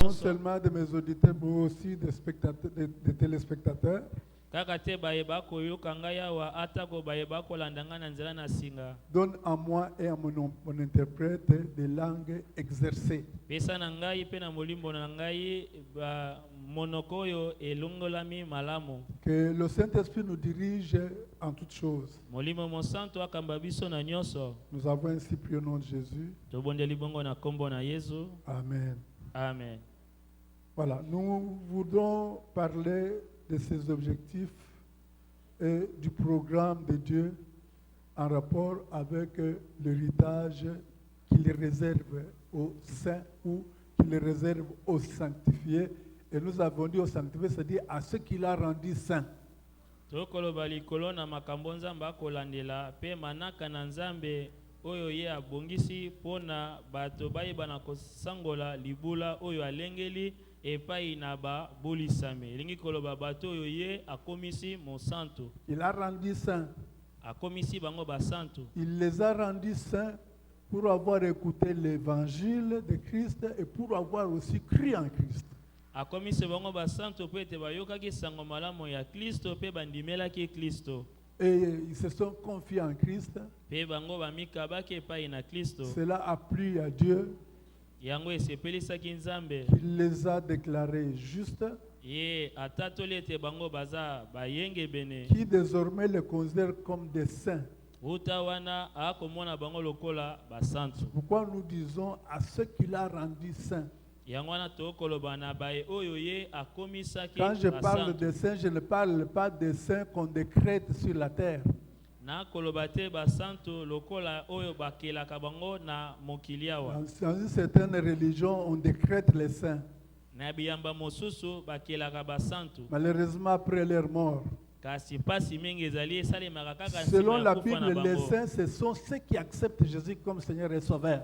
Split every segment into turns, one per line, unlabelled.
Non seulement de mes auditeurs, mais aussi des spectateurs, des téléspectateurs. Donne à moi et à mon interprète des langues exercées. Que le Saint-Esprit nous dirige en toutes choses. Nous avons ainsi prié au nom de Jésus. Amen.
Amen.
Voilà, nous voudrons parler de ces objectifs et du programme de Dieu en rapport avec l'héritage qu'il réserve aux saints ou qu'il réserve aux sanctifiés. Et nous avons dit aux sanctifiés, c'est-à-dire à ceux qu'il a rendus saints.
Oyo ye abongisi pona bato bayeba kosangola libula oyo alengeli epai na ba bolisame lingi koloba bato oyo ye akomisi monsanto.
Il a rendu saints.
Akomisi bango basanto.
Il les a rendus saints pour avoir écouté l'évangile de Christ et pour avoir aussi cru en Christ.
Akomisi bango basanto pe te bayokaki sango malamu ya Kristo pe bandimelaki Kristo.
Et ils se sont confiés en Christ.
Cela
a plu à Dieu.
Il
les a déclarés justes.
Qui
désormais les considère comme des saints. Pourquoi nous disons à ceux qu'il a rendus saints? Quand je parle de saints, je ne parle pas des saints qu'on décrète sur la terre. Dans une certaine religion, on décrète les saints. Malheureusement, après leur mort. Selon la Bible, les saints, ce sont ceux qui acceptent Jésus comme Seigneur et Sauveur.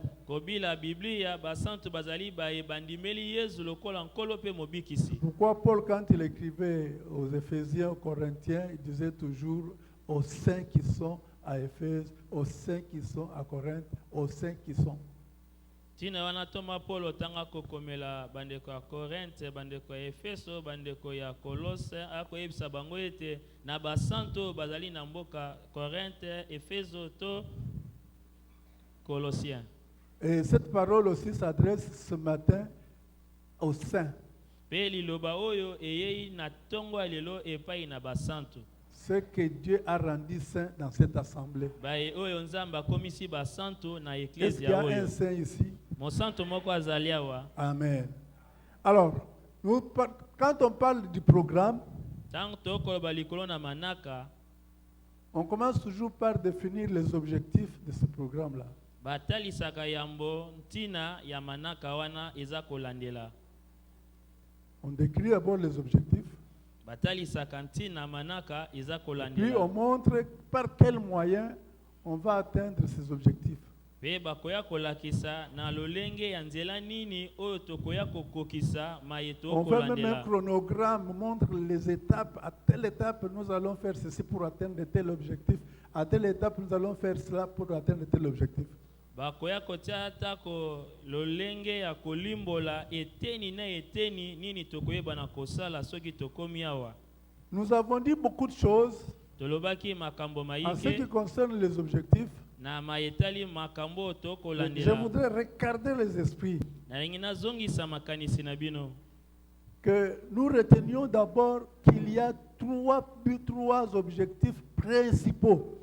Pourquoi Paul, quand il écrivait aux Éphésiens, aux Corinthiens, il disait toujours aux saints qui sont à Éphèse, aux saints qui sont à Corinthe, aux saints qui sont.
Tina wana toma Paulo tanga kokomela bandeko ya Korinthe, bandeko ya Efeso, bandeko ya Kolose, akoyebisa bango ete na basanto bazali na mboka Korinthe, Efeso to Colossiens.
Et cette parole aussi s'adresse ce matin aux saints.
Pe liloba oyo eyei na tongo lelo epai na basanto.
Ce que Dieu a rendu saint dans cette assemblée. Est-ce qu'il y a un saint ici? Amen. Alors, quand on parle du programme, on commence toujours par définir les objectifs de ce programme-là. On décrit d'abord les objectifs. Puis on montre par quel moyen on va atteindre ces objectifs. On fait même un chronogramme, montre les étapes. À telle étape, nous allons faire ceci pour atteindre tel objectif. À telle étape, nous allons faire cela pour atteindre tel objectif. Nous avons dit beaucoup de choses en ce qui concerne les objectifs. Je voudrais regarder les esprits. Que nous retenions d'abord qu'il y a trois objectifs principaux.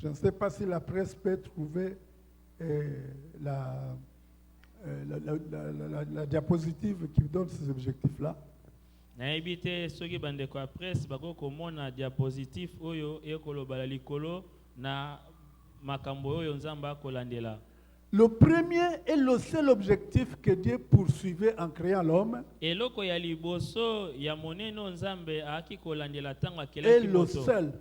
Je ne sais pas si la presse peut trouver la, la diapositive qui donne ces objectifs-là.
nayebi te soki bandeko ya presse bakokomona diapositive oyo ekoloba likolo na makambo oyo nzambe akolandela.
Le premier et le seul objectif que Dieu poursuivait en créant l'homme
eloko ya liboso ya monene oyo nzambe aaki kolandela ntango
est
akelaki
le
moto.
seul.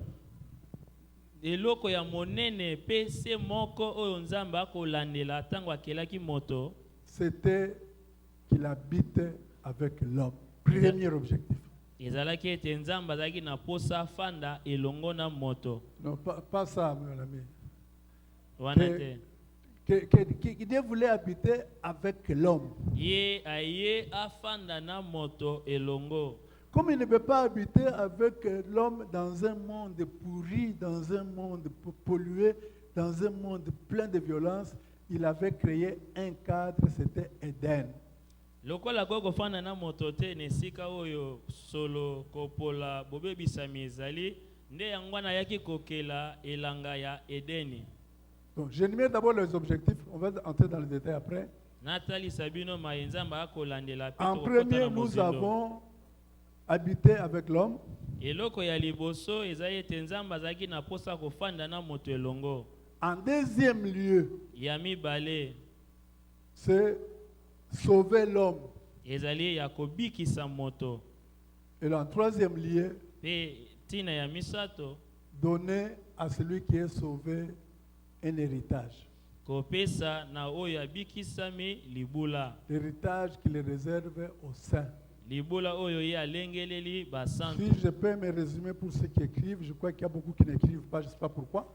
eloko ya monene mpe se moko oyo nzambe akolandela ntango akelaki moto,
C'était qu'il habite avec l'homme. Premier objectif.
ezalaki ete nzambe azalaki na posa afanda elongo na moto.
Non, pas ça, mon ami.
wana te
Que Dieu voulait habiter avec l'homme.
ye aye afanda na moto elongo.
Comme il ne peut pas habiter avec l'homme dans un monde pourri, dans un monde pollué, dans un monde plein de violence, il avait créé un cadre, c'était Éden.
lokola kokofanda na moto te na esika oyo solo kopola bobebisami ezali, nde yango wana ayaki kokela elanga ya edeni.
Donc, j'énumère d'abord les objectifs, on va entrer dans les détails après.
natalisa bino maye nzambe akolandela mpe
En
tokokota
premier,
na
nous
mozindo.
avons habité avec l'homme.
eloko ya liboso ezali ete nzambe azalaki na posa kofanda na moto elongo.
En deuxième lieu,
ya mibale
c'est sauver l'homme.
ezali ya kobikisa moto.
Et en troisième lieu,
Mpe ntina ya misato
donner à celui qui est sauvé un héritage.
kopesa na oyo abikisami libula.
L'héritage qu'il réserve aux saints.
libula oyo ye alengeleli basantu.
Si je peux me résumer pour ceux qui écrivent, je crois qu'il y a beaucoup qui n'écrivent pas, je ne sais pas pourquoi.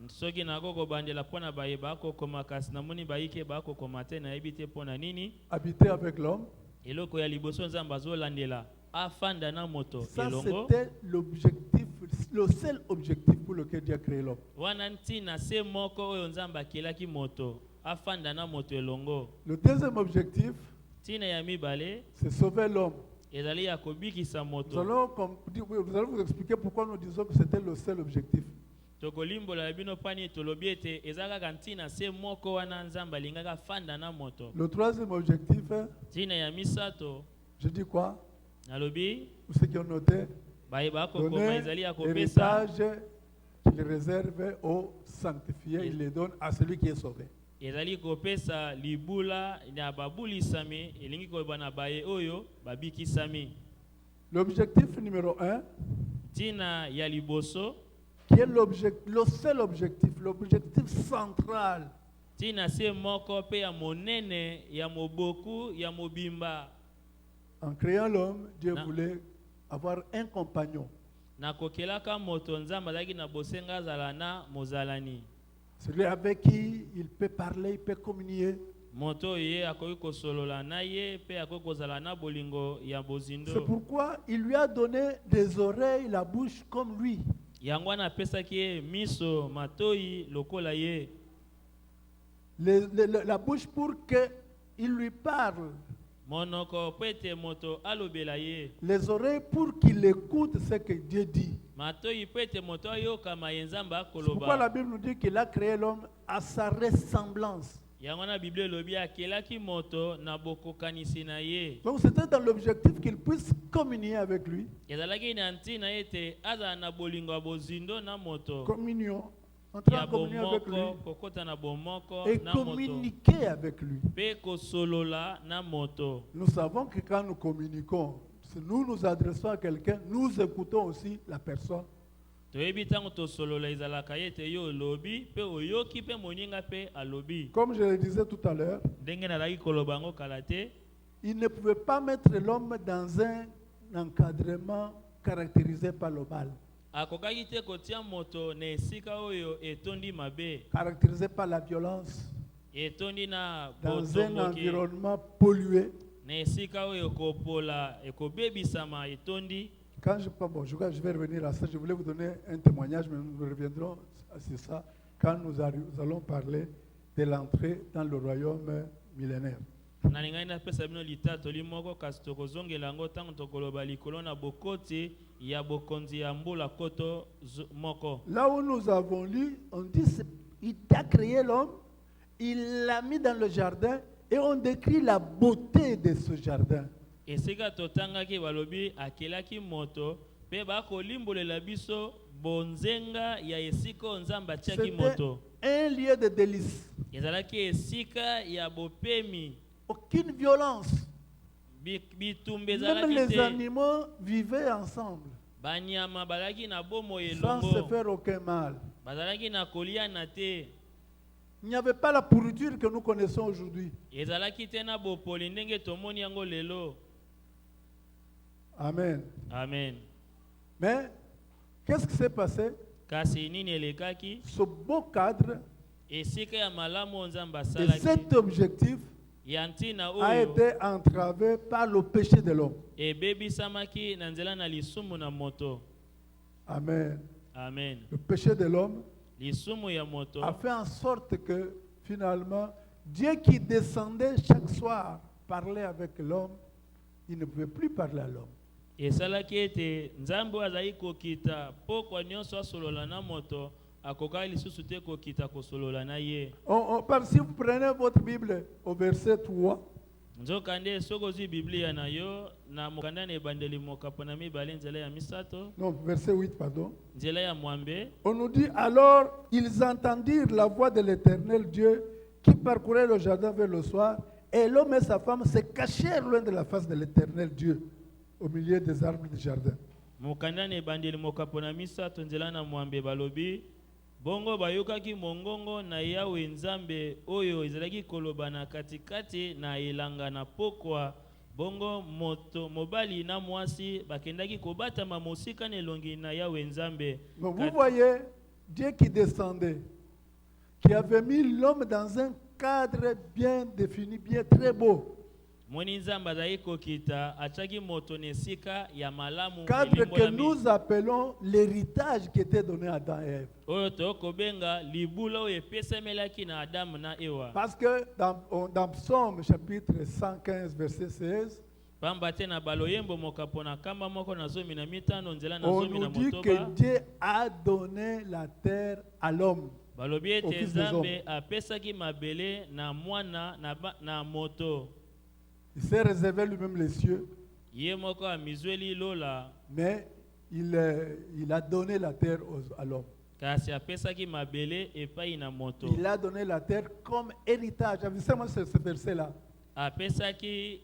soki nakokobandela mpo na bayeba akokoma kasi namoni bayike bakokoma te nayebi te mpo na nini.
Habiter avec l'homme,
eloko ya liboso nzambe azolandela afanda na moto
ça
elongo.
c'était l'objectif, le seul objectif pour lequel Dieu a créé l'homme.
wana ntina se moko oyo nzambe akelaki moto afanda na moto elongo.
Le deuxième objectif,
ntina ya mibale
c'est sauver l'homme.
ezali ya kobikisa
Nous
moto.
allons, vous allez vous expliquer pourquoi nous disons que c'était le seul objectif.
tokolimbola ya bino pani tolobi ete eza kaka ntina se moko wana nzambe alingaka afanda na moto.
Le troisième objectif,
ntina ya misato
je dis quoi?
nalobi
Pour ceux qui ont noté,
bayeba akokoma
donner
ezali ya kopesa
l'héritage qu'il réserve aux sanctifiés, il les donne à celui qui est sauvé.
ezali kopesa libula ya babulisami elingi koyeba na baye oyo babikisami.
L'objectif numéro 1,
ntina ya liboso
qui est le seul objectif, l'objectif central,
ntina se moko mpe ya monene ya moboku ya mobimba.
en créant l'homme, Dieu
Non.
voulait avoir un compagnon,
na kokelaka moto nzambe azalaki na bosenga azala na mozalani.
celui avec qui il peut parler, il peut communier.
moto oyo ye akoki kosolola na ye mpe akoki kozala na bolingo ya
C'est
bozindo.
pourquoi il lui a donné des oreilles, la bouche comme lui.
yango wana apesaki ye miso matoi lokola ye.
La bouche pour qu'il lui parle.
monoko mpo ete moto alobela ye.
Les oreilles pour qu'il écoute ce que Dieu dit.
matoi mpo ete moto ayokama ye nzambe
C'est pourquoi la
akoloba.
Bible nous dit qu'il a créé l'homme à sa ressemblance.
yango wana biblia elobi akelaki moto na bokokanisi na ye.
Donc c'était dans l'objectif qu'il puisse communier avec lui.
ezalaki na ntina ete azala na bolingo ya bozindo na moto.
Communion. Entrer
ya
en communion avec lui.
bomoko kokota na bomoko
Et
na moto.
communiquer avec lui.
Mpe kosolola na moto.
Nous savons que quand nous communiquons, si nous nous adressons à quelqu'un, nous écoutons aussi la personne.
toyebi ntango tosolola ezalaka ye ete yo olobi mpe oyoki mpe moninga mpe alobi.
Comme je le disais tout à l'heure,
ndenge nazalaki koloba yango kala te.
il ne pouvait pas mettre l'homme dans un encadrement caractérisé par le mal,
akokaki te kotia moto na esika oyo etondi mabe,
caractérisé par la violence,
etondi na
dans un
botomboki,
environnement pollué.
na esika oyo ekopola ekobebisama etondi.
Quand je vais revenir à ça, je voulais vous donner un témoignage, mais nous reviendrons sur ça quand nous allons parler de l'entrée dans le royaume millénaire.
nalingai napesa bino litato limoko kasi tokozongela yango ntango tokoloba likolo na bokoti ya bokonzi ya mbula koto moko.
Là où nous avons lu, on dit il a créé l'homme, il l'a mis dans le jardin et on décrit la beauté de ce jardin.
Esika totangaki balobi akelaki moto pe bakolimbolela biso bonzenga ya esika nzamba atiaki moto.
Un lieu de délice.
Ezalaki esika ya bopemi.
Aucune violence.
Bitumbe
Même
ezalaki
les
te.
animaux vivaient ensemble
Banyama balaki na bomo
sans se
elongo.
faire aucun mal.
Bazalaki na kolia na te.
Il n'y avait pas la pourriture que nous connaissons aujourd'hui.
Ezalaki te na bopoli ndenge tomoni yango lelo.
Amen.
Amen.
Mais qu'est-ce qui s'est passé?
Kasi nini elekaki?
Ce beau cadre
Esika ya malamu nzamba
et
salaki.
cet objectif
Yantina
a
oyo
été entravé par le péché de l'homme.
ebebisamaki na nzela na lisumu na moto.
Amen.
Amen.
Le péché de l'homme
Lisumu ya moto
a fait en sorte que finalement, Dieu qui descendait chaque soir parlait avec l'homme, il ne pouvait plus parler à l'homme.
esalaki ete nzambe azali kokita pokwa nyonso asolola na moto akokaki lisusu te kokita kosolola na ye.
Si vous prenez votre Bible au verset 3,
nzokande soki ozwi biblia na yo na mokanda na ebandeli mokapo na mibale nzela ya misato
non, verset 8, pardon.
nzela ya mwambe.
On nous dit, alors ils entendirent la voix de l'Éternel Dieu qui parcourait le jardin vers le soir, et l'homme et sa femme se cachèrent loin de la face de l'Éternel Dieu, au milieu des arbres du jardin.
mokanda na ebandeli mokapo na misato nzela na mwambe balobi bongo bayokaki mongongo na yawe nzambe oyo ezalaki koloba na katikati na elanga na pokwa. Bongo moto mobali na mwasi bakendaki kobatama mosika na elongi na yawe nzambe.
Donc vous voyez Dieu qui descendait, qui avait mis l'homme dans un cadre bien défini, bien très beau.
Moni nzambe azali kokita atiaki moto na esika ya malamu
Cadre que
elimbolami.
nous appelons l'héritage qui était donné à Adam et Ève.
Oyo tokobenga libula oyo epesamelaki na Adamu na Ewa.
Parce que dans Psaume chapitre 115 verset 16,
Pamba te na baloyembo mokapo na kamba moko na zomi na mitano nzela na
on
zomi
nous
na
dit
motoba.
que Dieu a donné la terre à l'homme.
Balobi
Au
ete
fils des
nzambe apesaki mabele na mwana na moto.
Il s'est réservé lui-même les cieux,
Ye moko amizweli lola
mais il a donné la terre à l'homme.
kasi apesaki mabele epai na moto.
Il a donné la terre comme héritage. Avisez-moi ce verset-là.
Apesaki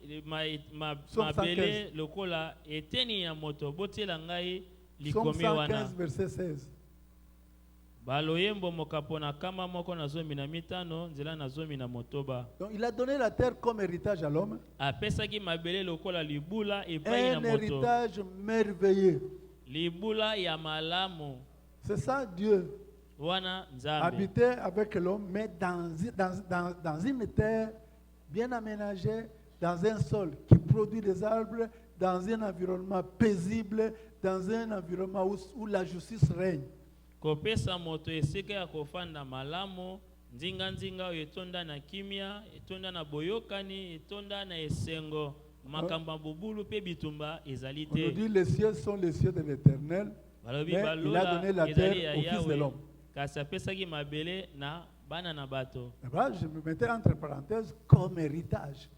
mabele lokola eteni ya moto botiela ngai
Psaume
likomi wana.
115 verset 16.
Baloyembo mokapo na kama moko na zomi na mitano nzela na zomi na motoba.
Donc il a donné la terre comme héritage à l'homme.
Apesaki mabele lokola libula epai na
Un
moto.
héritage merveilleux.
Libula ya malamu
C'est ça Dieu.
wana nzambe.
Habiter avec l'homme, mais dans une terre bien aménagée, dans un sol qui produit des arbres, dans un environnement paisible, dans un environnement où la justice règne.
Kopesa moto esika ya kofanda malamu nzinga oyo etonda na kimia, etonda na boyokani, etonda na esengo, makamba bubulu pe bitumba ezali
On nous
te.
dit les cieux sont les cieux de l'Éternel,
Balobi
mais il a
balola
donné la
ezali
terre
ya
au Fils de
Yawe
l'homme.
kasi apesaki mabele na bana na bato.
Là, je me mettais entre parenthèses comme héritage.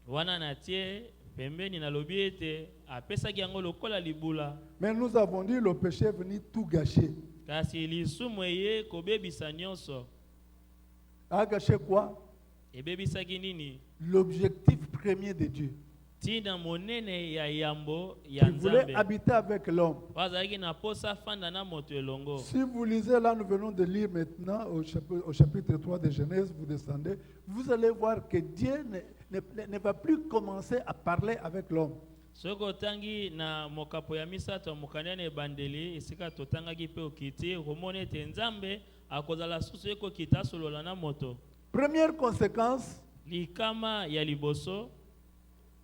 Wana na tie pembeni na lobi ete apesaki yango lokola libula.
Mais nous avons dit le péché est venu tout gâcher.
Kasi lisumu eye kobebisa nyonso.
A gâché quoi?
Ebebisaki nini?
L'objectif premier de Dieu.
Tina monene ya yambo ya
Il voulait
nzambe.
habiter avec l'homme.
Wazalaki na posa fanda na moto elongo.
Si vous lisez là, nous venons de lire maintenant au chapitre 3 de Genèse, vous descendez, vous allez voir que Dieu ne va plus commencer à parler avec l'homme.
Soko tangi na mokapo ya misato mukandane bandeli esika totangaki pe okiti romone te nzambe akozala susu eko kita solola na moto.
Première conséquence,
Likama ya liboso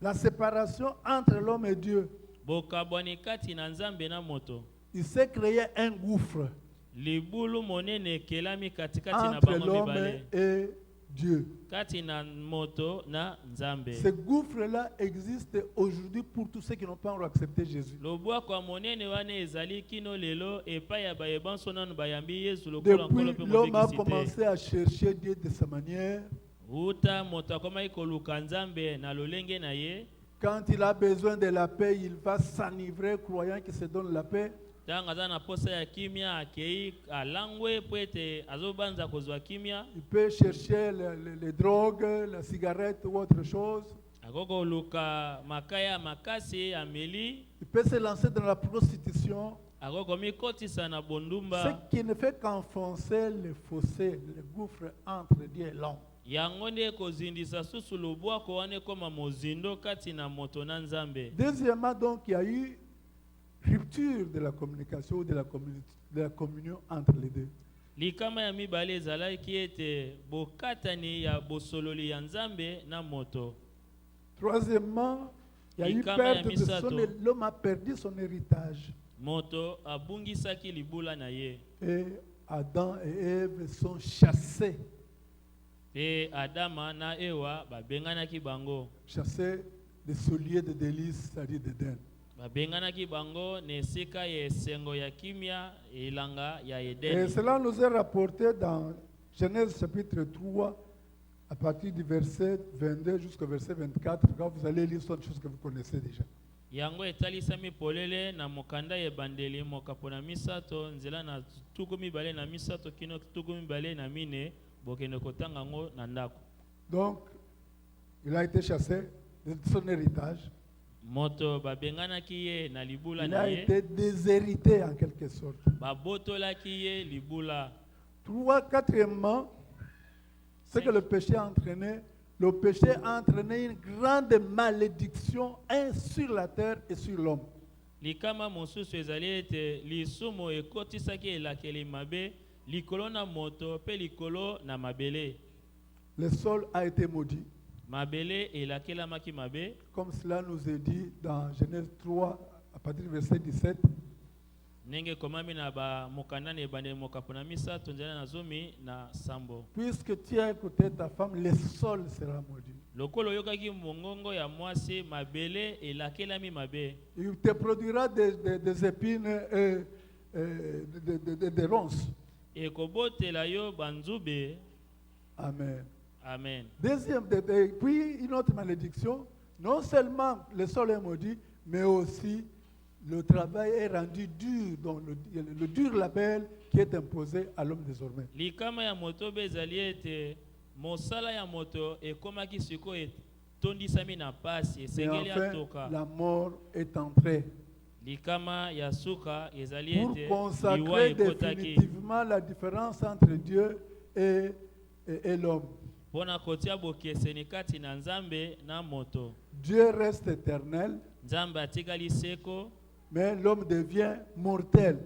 la séparation entre l'homme et Dieu.
bokabwani kati na nzambe na moto.
Il s'est créé un gouffre
Libulu monene kelami katikati na
entre
bango
l'homme
mibale.
et Dieu.
kati na moto na nzambe.
Ce gouffre-là existe aujourd'hui pour tous ceux qui n'ont pas encore accepté Jésus.
Lobwako ya monene wana ezali kino lelo epai ya bayebanso nanu bayambi Yesu lokola nkolo
Depuis,
mpe
l'homme a
mobekisi te.
commencé à chercher Dieu de sa manière.
Uta moto akomaki koluka nzambe na lolenge na ye.
Quand il a besoin de la paix, il va s'enivrer croyant qu'il se donne la paix.
Ntango aza na posa ya kimia akei alangwe po ete azobanza kozwa kimia.
Il peut chercher les drogues, la cigarette ou autre chose.
Akokoluka makaya makasi ameli.
Il peut se lancer dans la prostitution.
Akokomikotisa na
Ce
bondumba.
qui ne fait qu'enfoncer le fossé, le gouffre entre Dieu et l'homme.
Yango nde kozindisa susu lobwako wana ekoma mozindo kati na moto na nzambe.
Deuxièmement, donc, il y a eu rupture de la communication, de la communion entre les deux.
Likama ya mibale ezalaki ete bokatani ya bosololi ya nzambe na moto.
Troisièmement, il y a eu
Likama ya
perte de son,
misato.
l'homme a perdu son héritage.
Moto abungisaki libula na ye.
Et Adam et Ève sont chassés,
Pe Adama na Ewa babenganaki bango.
chassés des souliers de délices, c'est-à-dire d'Éden.
Babenganaki bango na esika ya esengo ya kimia elanga ya
Et
Edeni.
cela nous est rapporté dans Genèse chapitre 3, à partir du verset 22 jusqu'au verset 24. Quand vous allez lire, ce sont des choses que vous connaissez déjà.
Yango etalisami polele na mokanda ebandeli mokapo na misato nzela na tuku mibale na misato kino tuku mibale na mine bokende kotanga ngo na ndako.
Donc, il a été chassé de son héritage.
Moto babenganaki ye na libula
Il
na
a
ye.
été déshérité en quelque sorte.
Babotolaki ye libula.
Quatrièmement, ce que le péché a entraîné, le péché a entraîné une grande malédiction sur la terre et sur l'homme.
Likama mosusu ezali ete lisumu ekotisaki elakeli mabe likolo na moto pe likolo na mabele.
Le sol a été maudit,
Mabele elakelamaki mabe.
comme cela nous est dit dans Genèse 3, à partir du verset 17.
Nenge komami na ba mokanda na ebandeli mokapo na misato nzela na zomi na sambo.
Puisque tu as écouté ta femme, le sol sera maudit.
Lokolo oyokaki mongongo ya mwasi mabele elakelami mabe.
Il te produira des épines et des ronces.
Ekobotela yo banzube.
Amen.
Amen.
Puis une autre malédiction, non seulement le sol est maudit, mais aussi le travail est rendu dur, donc le dur label qui est imposé à l'homme désormais.
Likama ya moto bezali ete mosala ya moto ekomaki siko etondisami na pasi
Et
esengeli
enfin,
atoka.
la mort est entrée
Likama ya suka ezali
pour
ete liwa
consacrer
ekotaki
définitivement la différence entre Dieu et l'homme.
pona kotia bokeseni kati na nzambe na moto.
Dieu reste éternel,
Nzambe atikali seko
mais l'homme devient mortel.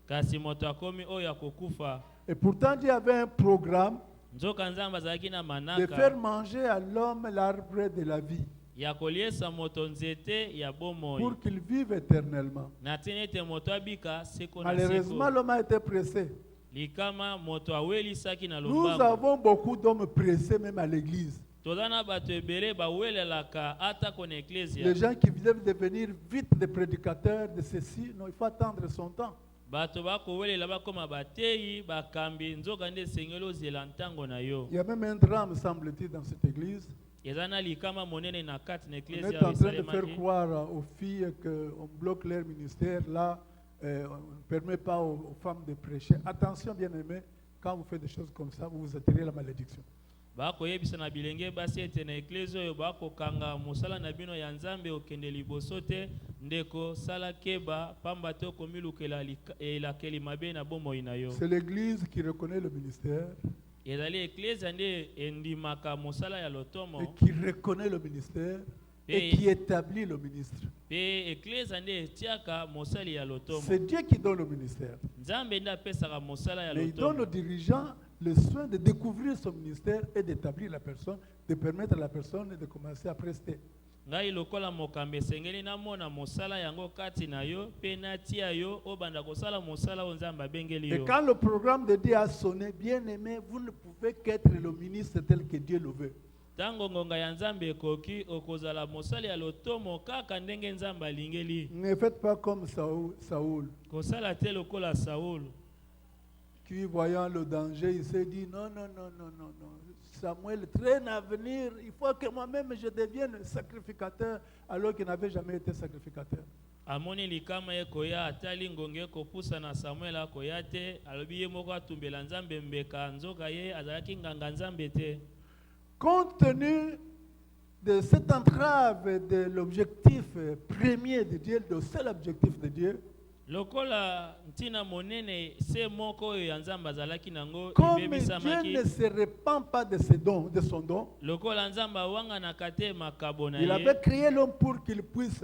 kasi moto akomi oyo akokufa.
Et pourtant, Dieu avait un programme
Nzoka nzambe azalaki na
de
manaka
faire manger à l'homme l'arbre de la vie
ya koliesa moto nzete ya bomoi
pour qu'il vive éternellement.
na tina ete moto abika seko na
Malheureusement,
seko.
l'homme a été pressé.
Likama moto awelisaki na
Nous
lombango.
avons beaucoup d'hommes pressés, même à l'église.
Toza na bato ebele bawelelaka ata kona eklesia.
Les gens qui veulent devenir vite des prédicateurs de ceci, non, il faut attendre son temps.
Bato bakowelela bakoma bateyi bakambi nzoka nde esengeli ozela ntango na yo.
Il y a même un drame, semble-t-il, dans cette église.
Eza na likama monene na kati na
On
eklesia
est en train de faire
esalemaki.
croire aux filles qu'on bloque leur ministère. Là, on ne permet pas aux femmes de prêcher. Attention, bien-aimés, quand vous faites des choses comme ça, vous attirez la malédiction.
Bakoyebisa na bilenge basi ete na eklesia oyo bakokanga mosala na bino ya nzambe okende liboso te ndeko sala keba pamba te okomilukela elakeli mabe na bomoi na yo.
C'est l'église qui reconnaît le ministère
Ezali eklesia nde endimaka mosala ya lotomo
et qui reconnaît le ministère et qui établit le ministre.
pe eklesia nde etiaka mosali ya lotomo.
C'est Dieu qui donne le ministère.
Nzambe nde apesaka mosala ya
Mais il donne
lotomo.
aux dirigeants le soin de découvrir son ministère et d'établir la personne, de permettre à la personne de commencer à prester.
ngai lokola mokambe sengeli namona mosala yango kati na yo pe natia yo obanda kosala mosala o Nzambe abengeli
Et
yo.
quand le programme de Dieu a sonné, bien aimé, vous ne pouvez qu'être le ministre tel que Dieu le veut.
Tango ngonga ya Nzambe ekoki okozala mosali ya lotomo kaka ndenge Nzambe alingeli.
Ne faites pas comme Saoul,
Kosala te lokola Saul
qui, voyant le danger, il s'est dit non, non, non, non, non, non. Samuel traîne à venir, il faut que moi-même je devienne sacrificateur, alors qu'il n'avait jamais été sacrificateur.
amoni likama ekoya atali ngonge ekopusa na Samuel akoya te alobi ye moko atumbela Nzambe mbeka nzoka ye azalaki nganga Nzambe te.
Compte tenu de cette entrave de l'objectif premier de Dieu, le seul objectif de Dieu,
Lokola ntina monene se moko oyo ya Nzambe azalaki nango
comme Dieu
ibebisamaki.
ne se répand pas de ses dons, de son don,
Lokola Nzambe awanganaka te makabo na
il
ye.
avait créé l'homme pour qu'il puisse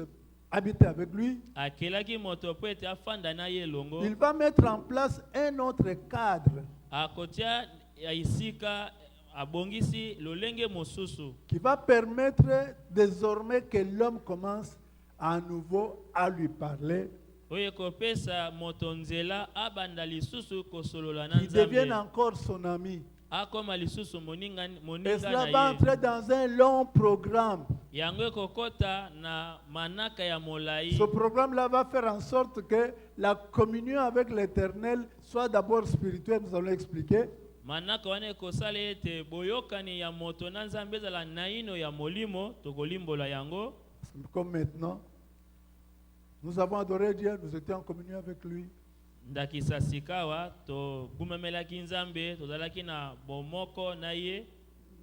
habiter avec lui.
Akelaki moto po ete afanda na ye elongo.
Il va mettre en place un autre cadre
Akotia ya isika abongisi lolenge mosusu.
qui va permettre désormais que l'homme commence à nouveau à lui parler,
Oye kopesa moto nzela abanda lisusu kosolola na
qui devienne
Nzambe.
encore son ami.
Akoma lisusu moninga
Et cela
na
va
ye.
entrer dans un long programme.
Yango ekokota na manaka ya molai.
Ce programme-là va faire en sorte que la communion avec l'Éternel soit d'abord spirituelle, nous allons expliquer,
Manaka wana ekosala ete boyokani ya moto na Nzambe ezala naino ya molimo tokolimbola yango.
comme maintenant. Nous avons adoré Dieu, nous étions en communion avec lui.
Ndakisa sikawa to bumemelaki Nzambe tozalaki na bomoko na ye.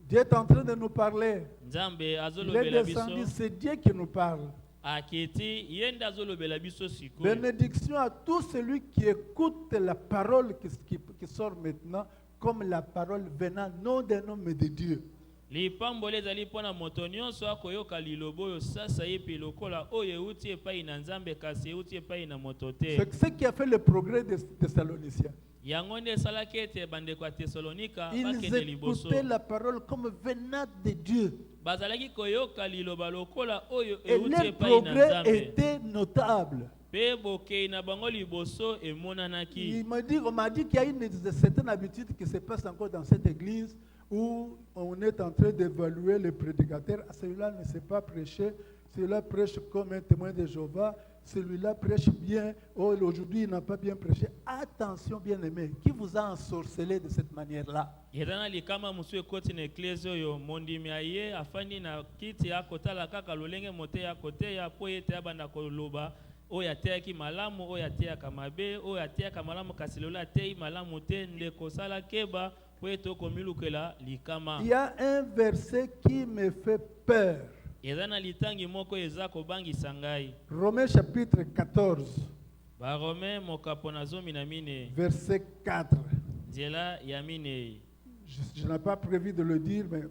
Dieu est en train de nous parler.
Nzambe
Il est
azolobela
descendu,
biso.
c'est Dieu qui nous parle.
Aketi yenda azolobela biso sikoyo.
Bénédiction à tout celui qui écoute la parole qui sort maintenant, comme la parole venant non d'un homme mais de Dieu.
Lipambole ezali mpona moto nyonso akoyoka liloba oyo sasa ye mpe lokola oyo euti epai na Nzambe kasi euti epai na moto te.
C'est ce qui a fait le progrès des Thessaloniciens.
Yango nde esalaki ete bandeko ya Tesalonika
Ils
bakende liboso.
écoutaient la parole comme venant de Dieu.
Bazalaki koyoka liloba lokola oyo
Et
euti
leur
epai na
progrès
Nzambe.
était notable.
Pe bokei na bango liboso emonanaki.
On m'a dit qu'il y a une certaine habitude qui se passe encore dans cette église où on est en train d'évaluer les prédicateurs. Celui-là ne sait pas prêcher, celui-là prêche comme un témoin de Jéhovah, celui-là prêche bien, oh, aujourd'hui il n'a pas bien prêché. Attention bien aimé, qui vous a ensorcelé de cette manière-là?
Ezana likama musu ekoti na eklezia oyo mondimi ya ye afandi na kiti akotala kaka lolenge mote ya kote ya po ete abanda koloba oyo ateyaki malamu oyo ateyaka mabe oyo ateyaka malamu kasi lelo ateyi malamu te ndeko sala keba po ete okomilukela likama.
Il y a un verset qui me fait peur.
Ezana litangi moko eza kobangisa ngai.
Romains chapitre 14,
Barome mokapo na zomi na mine
verset 4.
nzela ya minei.
Je n'ai pas prévu de le dire, mais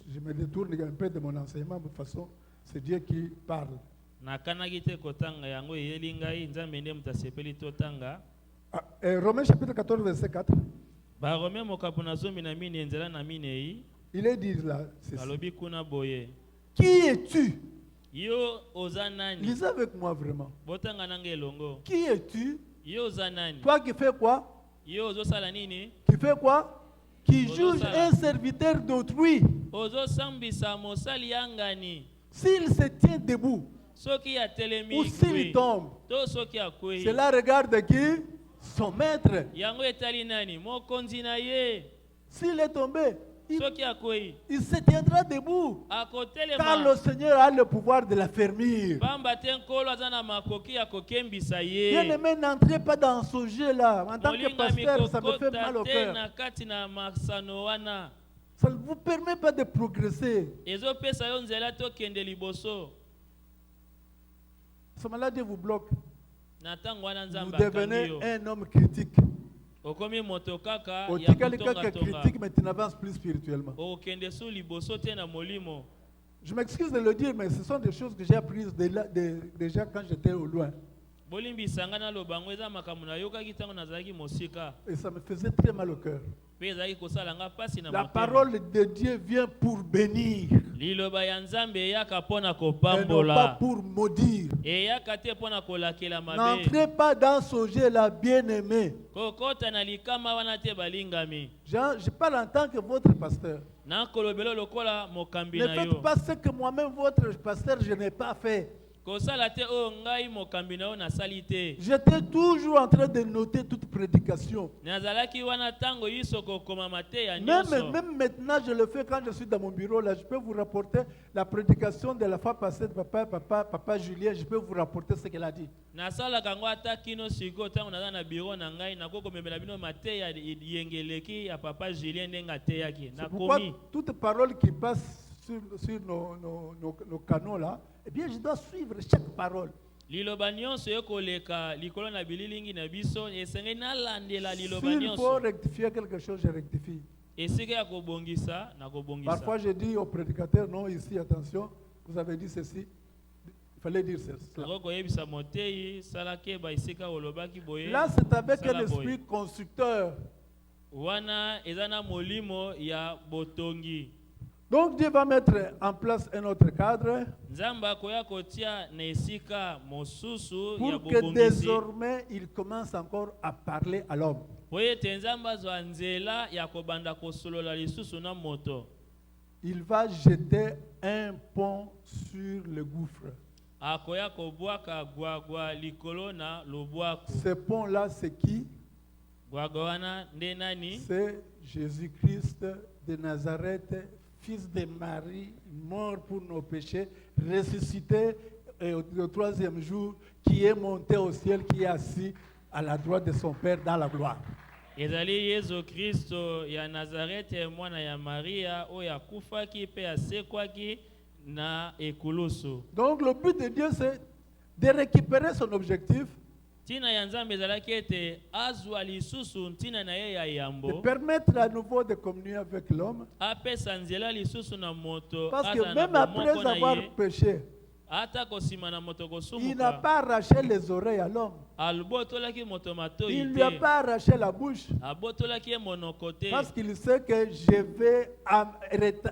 je me détourne un peu de mon enseignement. De toute façon, c'est Dieu qui parle.
Nakanaki te kotanga yango eyeli ngai Nzambe nde mutu asepeli totanga.
Romains chapitre 14, verset 4.
Barome mokapo na zomi na mine nzela na minei.
Il est dit là, ceci.
Alobi kuna boye.
Qui es-tu?
Yo oza nani?
Lisez avec moi vraiment.
Botanga nanga elongo.
Qui es-tu?
Yo oza nani?
Toi qui fais quoi?
Yo ozo sala nini?
Qui fait quoi? Qui
Ozo
juge
sala.
un serviteur d'autrui.
Ozo sambisa mosali yangani.
S'il se tient debout
Soki ya telemi
ou s'il tombe,
to soki akwe.
cela regarde qui? Son maître.
Yango etali nani? Mokonzi na ye.
S'il est tombé,
Soki akwe.
il se tiendra debout. Car
Akotelema.
le Seigneur a le pouvoir de l'affermir.
Pamba te nkolo aza na makoki ya kokembisa ye.
Bien aimé, n'entrez pas dans ce jeu-là. En tant que
Molinga
pasteur, ça me fait
mikokota
mal au
te
cœur.
na kati na masano wana.
Ça ne vous permet pas de progresser.
Ezopesa yo nzela tokende liboso.
Ce maladie vous bloque.
Na ntango wana
Vous
Nzambe
devenez
akangi yo.
un homme critique.
Okomi moto kaka ya
Otikali kaka
kotonga-tonga.
critique, mais tu n'avances plus spirituellement.
Okende su liboso te na molimo.
Je m'excuse de le dire, mais ce sont des choses que j'ai apprises déjà quand j'étais au loin.
Bolimbisanga na lobango eza makambo nayokaki ntango nazalaki mosika.
Et ça me faisait très mal au cœur.
Mpe ezalaki kosala nga mpasi na
La
motema.
parole de Dieu vient pour bénir.
liloba ya nzambe eyaka pona
et non pas
kopambola
pour maudire.
eyaka te pona kolakela mabe
N'entrez pas dans ce jeu-là, bien-aimé.
kokota na likama wana te balingami
Je parle en tant que votre pasteur.
nakolobela lokola mokambi
Ne
na
faites
yo
pas ce que moi-même, votre pasteur, je n'ai pas fait.
kosala te oyo ngai mokambi na yo nasali te
J'étais toujours en train de noter toute prédication.
nazalaki wana ntango yiso kokomama te ya
Même,
nyonso
même maintenant, je le fais quand je suis dans mon bureau. Là, je peux vous rapporter la prédication de la fois passée de papa Julien. Je peux vous rapporter ce qu'elle a dit.
nasalaka yango ata kino sikoyo ntango naza na biro na ngai nakokomemela bino mateya yengeleki ya papa Julien ndenge ateyaki
C'est pourquoi
nakomi
toute parole qui passe sur nos canaux là, eh bien, je dois suivre chaque parole.
liloba nyonso ekoleka likolo na bililingi na biso esengeli nalandela liloba
S'il faut
nyonso
rectifier quelque chose, je rectifie.
esika ya kobongisa na kobongisa
Parfois, je dis aux prédicateurs, non, ici, attention, vous avez dit ceci, il fallait dire cela.
nako koyebisa motei sala keba esika olobaki boye
Là, c'est avec
sala
un esprit
boye.
constructeur.
wana eza na molimo ya botongi
Donc, Dieu va mettre en place un autre cadre
nzambe akoya kotia na esika mosusu ya
pour que
bobongisi
désormais, il commence encore à parler à l'homme.
po ete nzambe azwa nzela ya kobanda kosolola lisusu na moto
Il va jeter un pont sur le gouffre.
akoya kobwaka gwagwa likolo na lobwaku
Ce pont-là, c'est qui?
gwagwa wana nde nani
C'est Jésus-Christ de Nazareth, fils de Marie, mort pour nos péchés, ressuscité et au troisième jour, qui est monté au ciel, qui est assis à la droite de son Père dans la gloire.
ezali yesu kristo ya nazarete mwana ya maria oyo akufaki mpe asekwaki na ekulusu
Donc le but de Dieu, c'est de récupérer son objectif,
ntina ya nzambe ezalaki ete azwa lisusu ntina na ye ya
de
yambo
permettre à nouveau de communier avec l'homme.
apesa nzela lisusu na moto
Parce que
aza na
même après
bomoko na
avoir
ye
péché,
ata kosima na moto
il n'a
kosumuka
pas arraché les oreilles à l'homme.
alobotolaki moto matoi
Il ne lui a
te
pas arraché la bouche.
abotolaki ye monoko te
Parce qu'il sait que je vais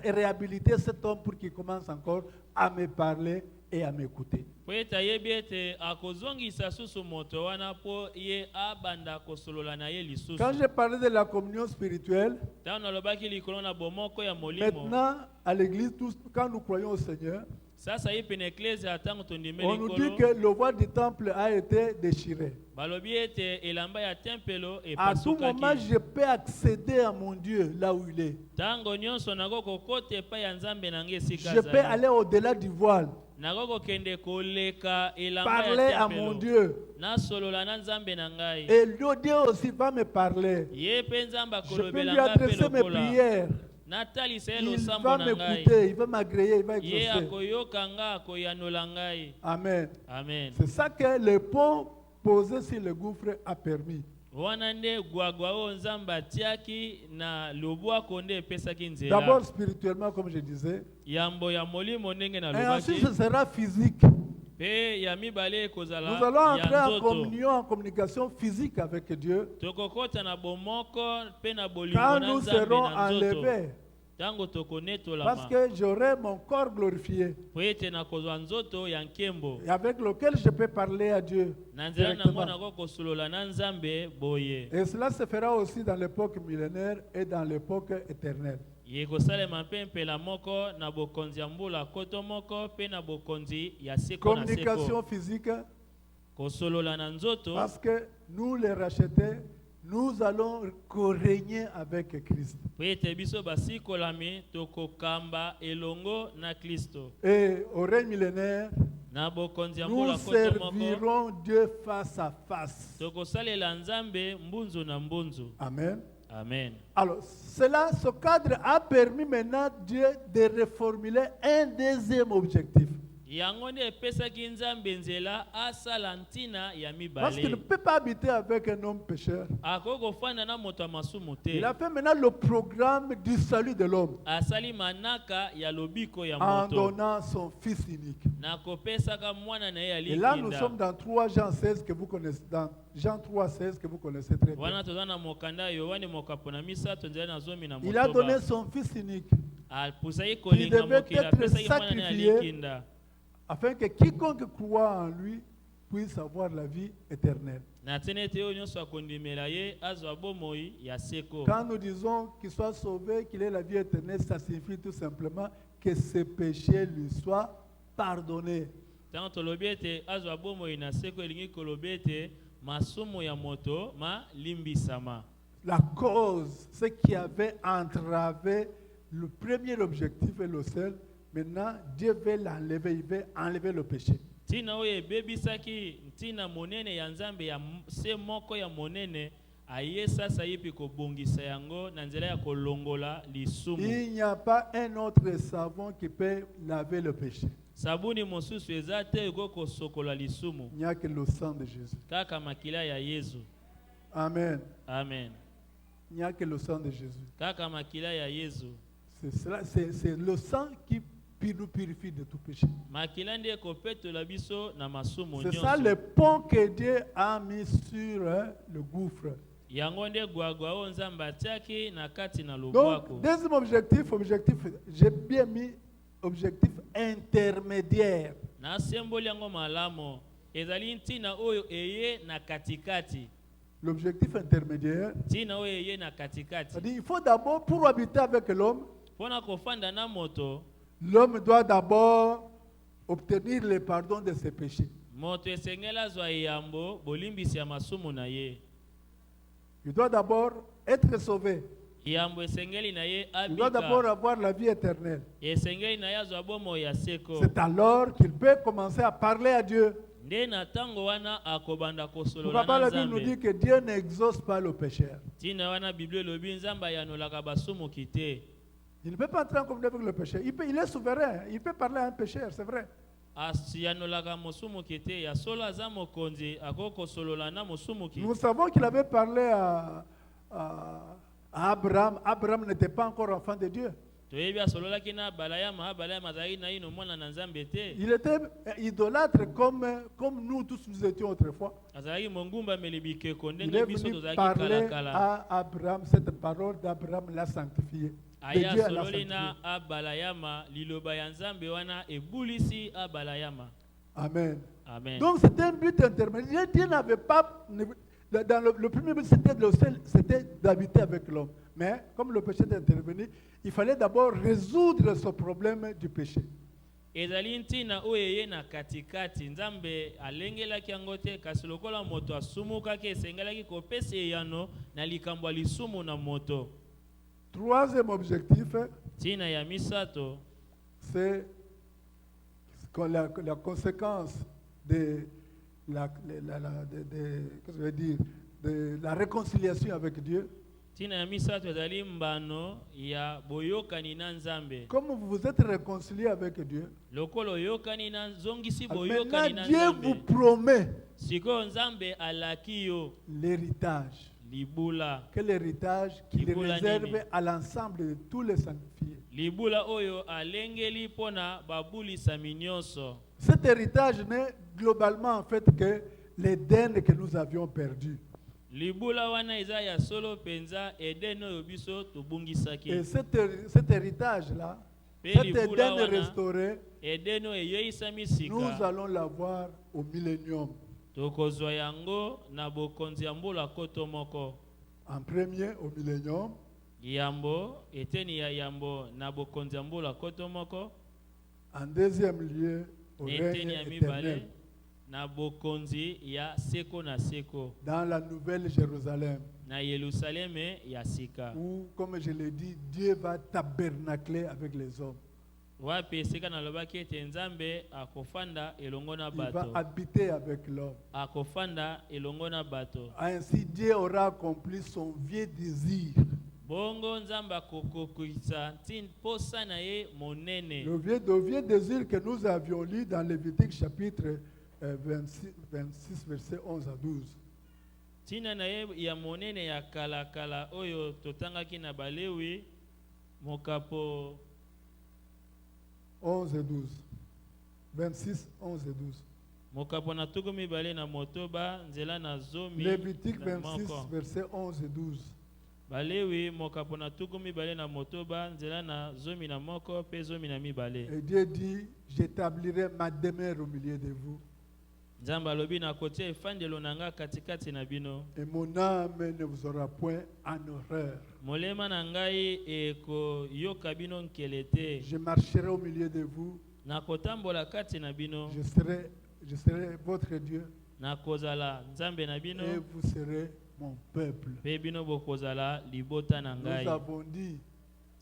réhabiliter cet homme pour qu'il commence encore à me parler et à m'écouter.
po ete ayebi ete akozongisa susu moto wana mpo ye abanda kosolola na ye lisusu
Quand j'ai parlé de la communion spirituelle,
ntango nalobaki likolo na bomoko ya molimo
maintenant à l'église, quand nous croyons au Seigneur,
sasa ye pene eklezia ntango tondimi
on nous dit
likolo
que le voile du temple a été déchiré.
balobi ete elamba ya tempelo
À tout moment,
epasukaki
je peux accéder à mon Dieu là où il est.
ntango nyonso nako kokota epai ya nzambe na ngai esika
Je peux
azali
aller au-delà du voile,
nako kokende koleka elamba
parler
ya
à mon
tempelo
Dieu.
nasolola na nzambe na ngai
Et Dieu aussi va me parler.
ye mpe nzambe
Je peux
akolobela
lui
ngai mpe
adresser mes
lokola
prières.
natalisa ye
Il
losambo
va
na ngai
m'écouter, il va m'agréer, il va
ye
exaucer.
akoyoka ngai akoyanola ngai
Amen.
amen
C'est ça que le pont posé sur le gouffre a permis.
wana nde gwagwa oyo nzambe atiaki na lobwako nde epesaki
D'abord
nzela
spirituellement, comme je disais.
yambo ya molimo ndenge
Et
nalobaki
ensuite, ce sera physique.
mpe ya mibale ekozala
Nous allons entrer
ya
en
nzoto
communion, en communication physique avec Dieu
tokokota na bomoko mpe na bolingo
quand
na
nous
nzambe
serons
na nzoto
enlevés.
ntango
Parce
tokonetolama
que j'aurai mon corps glorifié
po ete nakozwa nzoto ya nkembo
et avec lequel je peux parler à Dieu
na nzela nango
directement.
nako kosolola na nzambe boye
Et cela se fera aussi dans l'époque millénaire et dans l'époque éternelle.
ye kosalema mpe mpela moko na bokonzi ya mbula koto moko mpe na bokonzi ya seko na
Communication
seko
physique,
kosolola na nzoto
parce que nous les rachetés, nous allons régner avec Christ.
po ete biso basikolami tokokamba elongo na kristo
Et au règne millénaire,
na bokonzi ya
nous
mbula koto moko
servirons Dieu face à face.
tokosalela nzambe mbunzu na mbunzu
Amen.
amen
Alors, ce cadre a permis maintenant Dieu de reformuler un deuxième objectif.
yango nde epesaki nzambe nzela asala ntina ya
Parce qu'il ne
mibale
peut pas habiter avec un homme pécheur.
akoki kofanda na moto ya masumu
Il
te
a fait maintenant le programme du salut de l'homme
asali manaka ya lobiko ya
en
moto
donnant son Fils unique.
na kopesaka mwana na ye ya
Et là, nous
likinda
sommes dans 3 Jean 16 que vous connaissez, dans Jean 3, 16 que vous connaissez très bien.
wana toza na mokanda ya yohane mokapo na misato nzela na zomi na
Il a donné
motoba
son Fils unique
apusaki
qui
kolinga
devait
mokili
être
apesaki mwana ne
sacrifié
alikinda
afin que quiconque croit en lui puisse avoir la vie éternelle.
na tina ete oyo nyonso akondimela ye azwa bomoi ya seko.
Quand nous disons qu'il soit sauvé, qu'il ait la vie éternelle, ça signifie tout simplement que ses péchés lui soient pardonnés.
Ntango tolobi ete azwa bomoi na seko elingi kolobi ete masumu ya moto malimbisama.
La cause, ce qui avait entravé le premier objectif et le seul, maintenant Dieu veut l'enlever, il veut enlever le péché.
Tina oyo ebebisaki ntina monene ya nzambe ya se moko ya monene aye sasa ye mpe kobongisa yango na nzela ya kolongola lisumu.
Il n'y a pas un autre savon qui peut laver le péché.
Sabuni mosusu eza te eko kosokola lisumu.
Il n'y a que le sang de Jésus.
Kaka makila ya Yesu.
Amen.
Amen.
Il n'y a que le sang de Jésus.
Kaka makila ya Yesu.
C'est le sang qui nous purifie de tout péché.
Makila nde kopetola biso na masumu
C'est ça
nyonso.
le pont que Dieu a mis sur le gouffre.
Yango nde gwagwa oyo nzambe atiaki na kati na
Donc,
lubwaku.
deuxième objectif, j'ai bien mis objectif intermédiaire.
Na semboli yango malamo ezali ntina oyo eye na katikati.
L'objectif intermédiaire,
Ntina oyo eye na katikati.
c'est-à-dire il faut d'abord, pour habiter avec l'homme,
Pona kofanda na moto,
l'homme doit d'abord obtenir le pardon de ses péchés.
moto esengela zwa yambo bolimbisi ya masumu na ye.
Il doit d'abord être sauvé.
Yambo esengeli na ye
Il doit d'abord
abika.
avoir la vie éternelle.
Esengeli na ye azwa bomo ya seko.
C'est alors qu'il peut commencer à parler à Dieu.
Nde na tango wana akobanda kosolola
Pourquoi
na
la Bible nous dit
Nzambe.
que Dieu n'exauce pas le pécheur.
Ntina wana Bible elobi nzambe ayanolaka basumuki te.
Il ne peut pas entrer en communion avec le péché. Il est souverain. Il peut parler à un pécheur, c'est vrai.
Asiyanolaka mosumuki te ya solo aza mokonzi akoko kosolola na mosumuki.
Nous savons qu'il avait parlé à Abraham. Abraham n'était pas encore enfant de Dieu.
Toyebi asololaki na Balayama, Balayama azalaki na ino mwana na Nzambe te.
Il était idolâtre comme nous tous nous étions autrefois.
Azalaki mongumba melibikeko
Il
ndenge
est
biso
venu
tozalaki
parler
kala.
à Abraham. Cette parole d'Abraham l'a sanctifié. De
Aya
Dieu l'a
sololi na
sanctifié.
Abalayama liloba ya Nzambe wana ebulisi Abalayama.
Amen.
Amen.
Donc c'était un but intermédiaire. Dieu n'avait pas... Dans le premier but, c'était d'habiter avec l'homme. Mais comme le péché est intervenu, il fallait d'abord résoudre ce problème du péché.
Ezali ntina oyo eye na katikati Nzambe alengelaki yango te kasi lokola moto asumukaki esengelaki kopesa eyano na likambo ya lisumu na moto.
Troisième objectif,
Ntina ya misato
c'est la conséquence de qu'est-ce que je veux dire, de la réconciliation avec Dieu.
Ntina ya misato ezali mbano ya boyokani na Nzambe.
Comme vous vous êtes réconcilié avec Dieu,
Lokolo yokani na zongisi
maintenant
boyokani na
Dieu vous
Nzambe.
promet
Siko Nzambe alaki yo
l'héritage.
libula.
Quel héritage qu'il
Libula
réserve
nini?
à l'ensemble de tous les sanctifiés.
Libula oyo alengeli pona babulisa minyonso.
Cet héritage n'est globalement en fait que l'Éden que nous avions perdu.
Libula wana eza ya solo penza Eden oyo biso
Et
tobungisaki.
cet héritage-là,
Pe
cet
libula
Éden
wana
restauré,
Eden oyo eyoyisami
nous
sika.
allons l'avoir au millénium.
Tokozwa yango na bokonzi ya mbula koto moko.
En premier, au millénium.
Yambo eteni ya yambo na bokonzi ya mbula koto moko.
En deuxième lieu, au
Na
règne
eteni ya
éternel.
mibale na bokonzi ya seko na seko.
Dans la nouvelle Jérusalem.
Na Yerusaleme ya sika.
Où, comme je l'ai dit, Dieu va tabernacler avec les hommes.
Wapi esika nalobaki ete Nzambe akofanda elongo na
Il va
bato.
habiter avec l'homme.
Akofanda elongo na bato.
Ainsi, Dieu aura accompli son vieux désir.
Bongo Nzambe akokokisa tin posa na ye monene.
Le vieux désir que nous avions lu dans Lévitique chapitre 26, versets 11 à 12.
Tina na ye ya monene ya kala kala oyo totangaki na Balewi mokapo
11 et 12. 26, 11 et 12.
mokapo na tuku mibale na motoba nzela na zomi
Lévitique
na
26,
moko.
versets 11 et 12.
Balewi mokapo na tuku mibale na motoba nzela na zomi na moko pe zomi na mibale.
Et Dieu dit, j'établirai ma demeure au milieu de vous.
Nzamba lobi na kotia efandelo nanga katikati na bino.
Et mon âme ne vous aura point en horreur.
Molema na ngai eko yoka bino nkelete.
Je marcherai au milieu de vous.
Na kotambola kati na bino.
Je serai votre Dieu.
Na kozala nzambe na bino.
Et vous serez mon peuple.
Pe bino bokozala libota na
Nous
ngai.
avons dit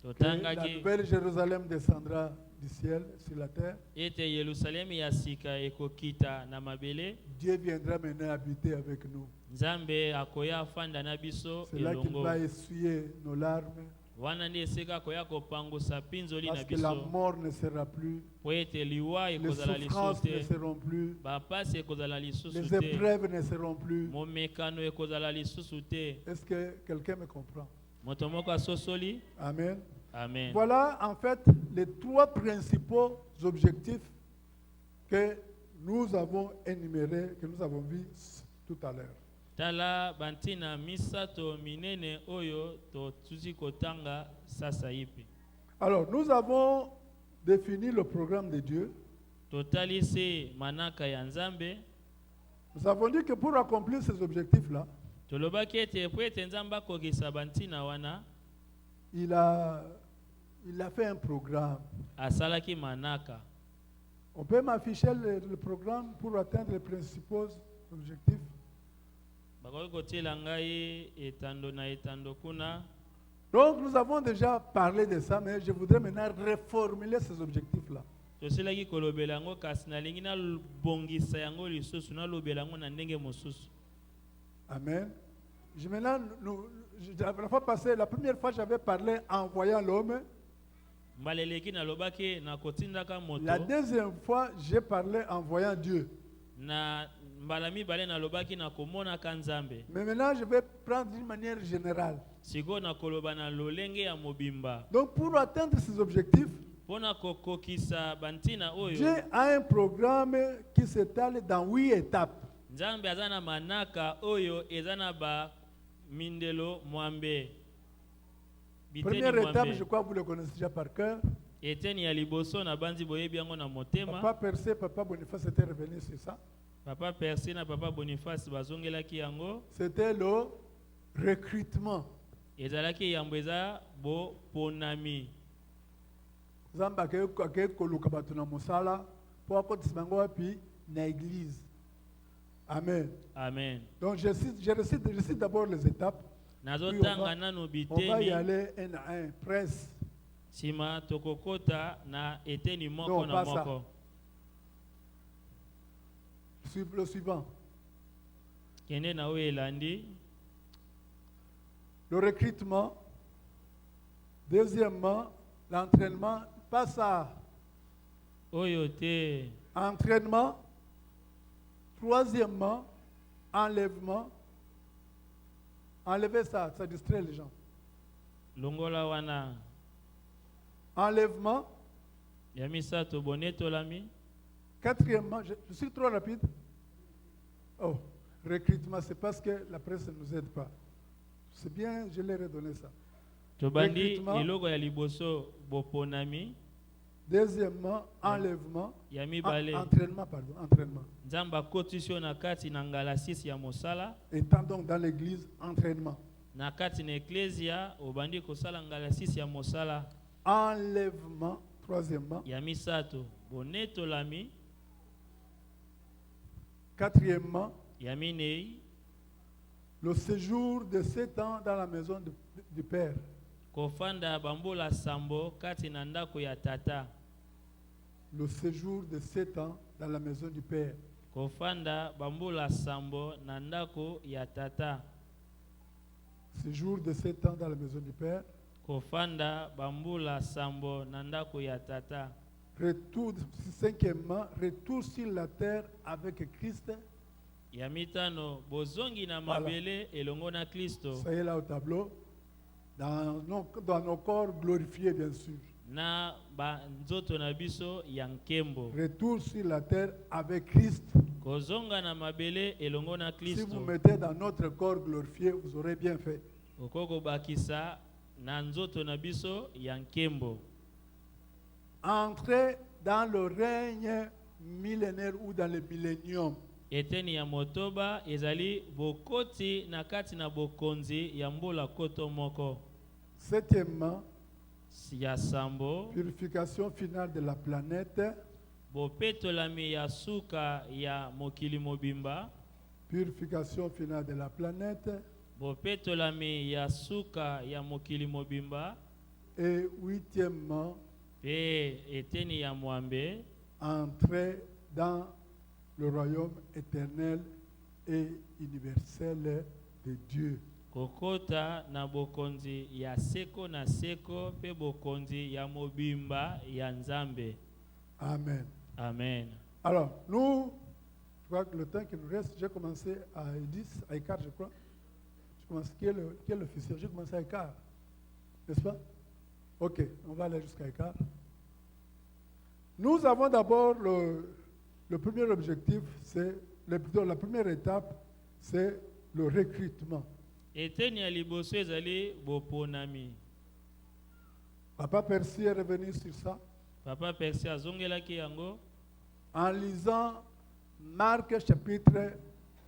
que la
Totangaki
nouvelle Jérusalem descendra du ciel sur la terre.
ete Yerusalemu ya sika ekokita na mabele.
Dieu viendra maintenant habiter avec nous.
Nzambe akoya afanda na biso
C'est là qu'il
elongo.
va essuyer nos larmes.
Wana ndi esika akoya kopangusa pinzoli na
Parce que la
biso.
mort ne sera plus.
Po ete liwa
Les
ekozala lisusu
souffrances ne
te.
seront plus.
Bapasi ekozala lisusu
Les
te.
épreuves ne seront plus.
Momekano ekozala lisusu te.
Est-ce que quelqu'un me comprend?
Moto moko asosoli.
Amen.
Amen.
Voilà en fait les trois principaux objectifs que nous avons énumérés, que nous avons vus tout à l'heure.
Tala bantina misato minene oyo to tuzi kotanga sasa ipi.
Alors, nous avons défini le programme de Dieu.
Totalisi manaka ya Nzambe.
Nous avons dit que pour accomplir ces objectifs-là,
Tolobaki ete po ete Nzambe akokisa bantina wana
il a fait un programme.
asalaki manaka.
On peut m'afficher le programme pour atteindre les principaux objectifs.
Bakoki kotiela ngai etando na etando kuna.
Donc, nous avons déjà parlé de ça, mais je voudrais maintenant reformuler ces objectifs-là.
Tosilaki kolobela yango kasi nalingi nabongisa yango lisusu nalobela yango na ndenge mosusu.
Amen. La fois passée, la première fois, j'avais parlé en voyant l'homme.
Mbaleleki nalobaki na kotindaka moto.
La deuxième fois, j'ai parlé en voyant Dieu.
Na mbala mibale nalobaki na komonaka Nzambe.
Mais maintenant, je vais prendre d'une manière générale.
Siko na koloba na lolenge ya mobimba.
Donc, pour atteindre ces objectifs,
Pona kokokisa bantina oyo.
Dieu a un programme qui s'étale dans 8 étapes.
Nzambe azana manaka oyo ezana ba mindelo mwambe.
Première étape, je crois que vous le connaissez déjà par cœur.
Eteni ya liboso na banzi boyebi yango na motema.
Papa Percé, Papa Boniface était revenu sur ça.
Papa Percé na Papa Boniface bazongelaki yango.
C'était le recrutement.
Ezalaki yambo eza bo ponami.
Zamba ke koluka batu na musala po akotisa bango wapi na église. Amen.
Amen.
Donc je cite d'abord les étapes.
Nazotanga nanu
On va y
biteni.
aller un à un, presse.
Sima tokokota na eteni moko
Non,
na
pas ça.
moko.
Le suivant.
Kende na oyo elandi.
Le recrutement. Deuxièmement, l'entraînement. Pas ça.
Oyo te.
Entraînement. Troisièmement, enlèvement. Enlever ça, ça distrait les gens.
Longola wana.
Enlèvement.
Yamisa to bonetolami.
Quatrièmement, je suis trop rapide. Oh, recrutement, c'est parce que la presse ne nous aide pas. C'est bien, je leur ai donné ça.
Tobandi
Recrutement.
iloko ya liboso boponami.
Deuxièmement, enlèvement.
Yami bale.
Entraînement, pardon, entraînement.
Nzamba kotisio na kati na ngala 6 ya mosala.
Étant donc dans l'église, entraînement.
Na kati na eklesia obandi kosala ngala 6 ya mosala.
Enlèvement, troisièmement.
Ya misato bonetolami.
Quatrièmement,
Ya minei
le séjour de 7 ans dans la maison du Père.
kofanda bambola sambo kati na ndako ya tata.
Le séjour de 7 ans dans la maison du Père.
Kofanda bambola sambo na ndako ya tata.
Séjour de 7 ans dans la maison du Père.
Kofanda bambola sambo na ndako ya tata.
Retour, cinquièmement, retour sur la terre avec Christ.
Ya mitano bozongi na mabele elongo na Kristo.
Ça y est là au tableau. Dans nos corps glorifiés, bien sûr.
Na ba nzoto na biso ya nkembo.
Retour sur la terre avec Christ.
Kozonga na mabele elongo na
Si
Kristo.
vous mettez dans notre corps glorifié, vous aurez bien fait.
okoko bakisa na nzoto na biso ya nkembo.
Entrer dans le règne millénaire ou dans le millénium.
Eteni ya motoba ezali bokoti na kati na bokonzi ya mbola koto moko.
Septièmement,
Ya sambo
purification finale de la planète.
bopetolami ya suka ya mokili mobimba.
Purification finale de la planète.
Bopetolami ya suka ya mokili mobimba.
Et huitièmement,
Pe eteni ya mwambe
entrer dans le royaume éternel et universel de Dieu.
kokota na bokonzi ya seko na seko pe bokonzi ya mobimba ya Nzambe.
Amen.
Amen.
Alors, nous, je crois que le temps qui nous reste, j'ai commencé à 10, à 15, je crois. Qui est l'officier? J'ai commencé à 15, n'est-ce pas? Ok, on va aller jusqu'à 15. Nous avons d'abord le premier objectif, c'est la première étape, c'est le recrutement.
Eteni ya liboso ezali boponami.
Papa Percy est revenu sur ça
Papa Percy azongelaki yango
en lisant Marc chapitre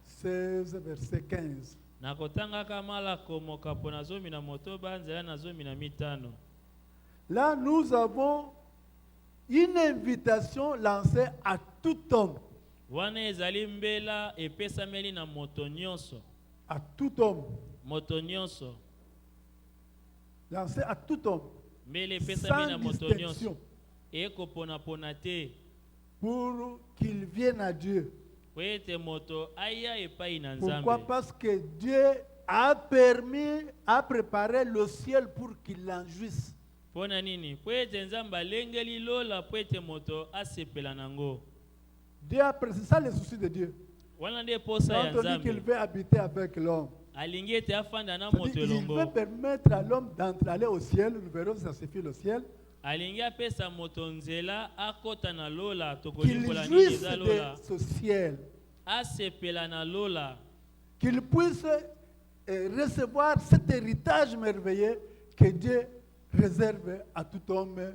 16, verset 15.
na kotangaka malako mokapo na zomi na motoba nzela na zomi na mitano.
Là, nous avons une invitation lancée à tout homme.
Wana ezali mbela epesameli na moto nyonso.
À tout homme.
Moto nyonso.
Lancée à tout homme.
Mbele epesameli na
Sans
moto
distinction.
nyonso. Eko pona pona te.
Pour qu'il vienne à Dieu.
Kwete moto aya epai na
Pourquoi?
Nzambe.
Parce que Dieu a préparé le ciel pour qu'il en jouisse.
Pona nini? Kwete Nzambe alengeli lola kwete moto asepela nango.
Dieu a préparé, c'est ça le souci de Dieu.
Wana nde posa ya
Quand on dit qu'il
Nzambe.
veut habiter avec l'homme,
Alingi ete afanda na
c'est-à-dire,
moto
il
elongo.
veut permettre à l'homme d'aller au ciel. Nous verrons si ça suffit le ciel.
Alingi apesa moto nzela akota na lola
Qu'il
tokolimbola nini
jouisse
eza
de
lola.
ce ciel.
Asepela na lola.
Qu'il puisse recevoir cet héritage merveilleux que Dieu réserve à tout homme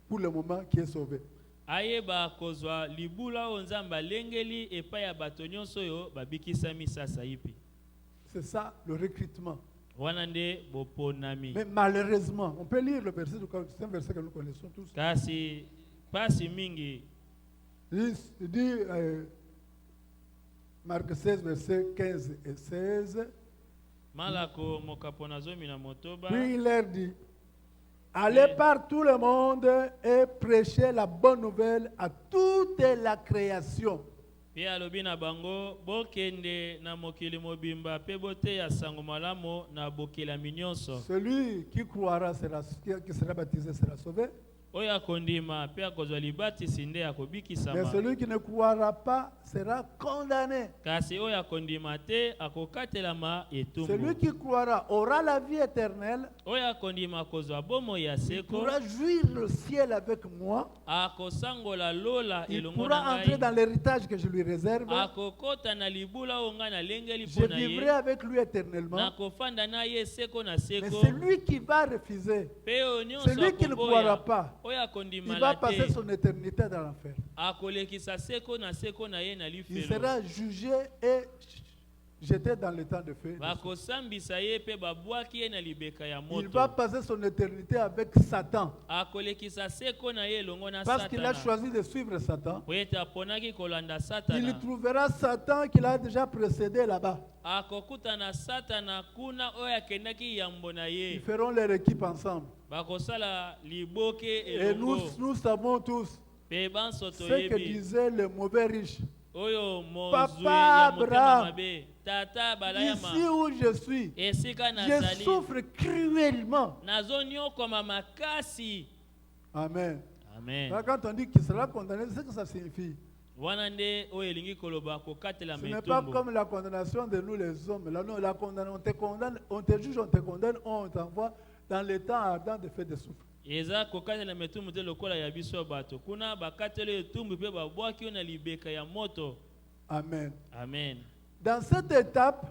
pour le moment qui est sauvé.
Ayeba kozwa libula o Nzambe alengeli epai ya bato nyonso oyo babikisami sasa ipi.
C'est ça le recrutement.
Wana nde boponami.
Mais malheureusement, on peut lire le verset, c'est un verset que nous connaissons tous.
Kasi pasi mingi
Il dit Marc 16, verset 15 et 16.
malako mokapo na zomi na motoba.
Puis il leur dit, allez par tout le monde et prêchez la bonne nouvelle à toute la création.
Pe alobi na bango bokende na mokili mobimba pe boteya sango malamu na bokelami nyonso.
Celui qui croira, qui sera baptisé sera sauvé.
Oyo akondima pe akozwa libatisi nde
Mais
akobikisama.
celui qui ne croira pas sera condamné.
Kasi oyo akondima te akokatelama
Celui
etumbu.
qui croira aura la vie éternelle.
Oyo akondima akozwa bomoi ya
Il
seko.
pourra jouir le ciel avec moi.
Akosangola lola
Il
elongo
pourra
na
entrer
ngai.
dans l'héritage que je lui réserve.
Akokota na libula oyo ngai nalengeli
Je
mpo na
vivrai
ye.
avec lui éternellement.
Nakofanda na ye seko na
Mais
seko.
celui qui va refuser,
Pe oyo nyonso
celui qui ne croira
akoboya.
pas,
Oyo akondima
il va
la
passer
te.
son éternité dans l'enfer.
Akolekisa seko na seko na ye na
Il
lifelo.
sera jugé et jeté dans le temps de feu.
Bakosambisa ye pe babwaki ye na libeka ya
Il va
moto.
passer son éternité avec Satan.
Akolekisa seko na ye elongo na
Parce qu'il a
Satana.
choisi de suivre Satan.
Po ete aponaki kolanda
Il
Satana.
trouvera Satan qu'il a déjà précédé là-bas.
Akokuta na Satana kuna oyo akendaki yambo na
Ils
ye.
feront leur équipe ensemble.
Bakosala liboke
Et
elongo.
nous savons tous
Pe bansoto
ce que
yebi.
disait le mauvais riche.
Oyo
Papa
mozwi ya motema
Abraham,
mabe. Tata balayama.
Ici où je suis,
Esika
je
nazali.
souffre cruellement.
Nazonyokoma makasi.
Amen.
Amen.
Là, quand on dit qu'il sera condamné, c'est ce que ça signifie.
Wana nde oyo elingi koloba kokatela
Ce n'est pas
metumbu.
comme la condamnation de nous les hommes. Là, non, on te condamne, on te juge, on te condamne, on t'envoie dans le temps ardent de faire des souffres.
Eza kokatela metumbu te lokola ya biso bato. Kuna bakatela etumbu pe babwaki yo na libeka ya moto.
Amen.
Amen.
Dans cette étape,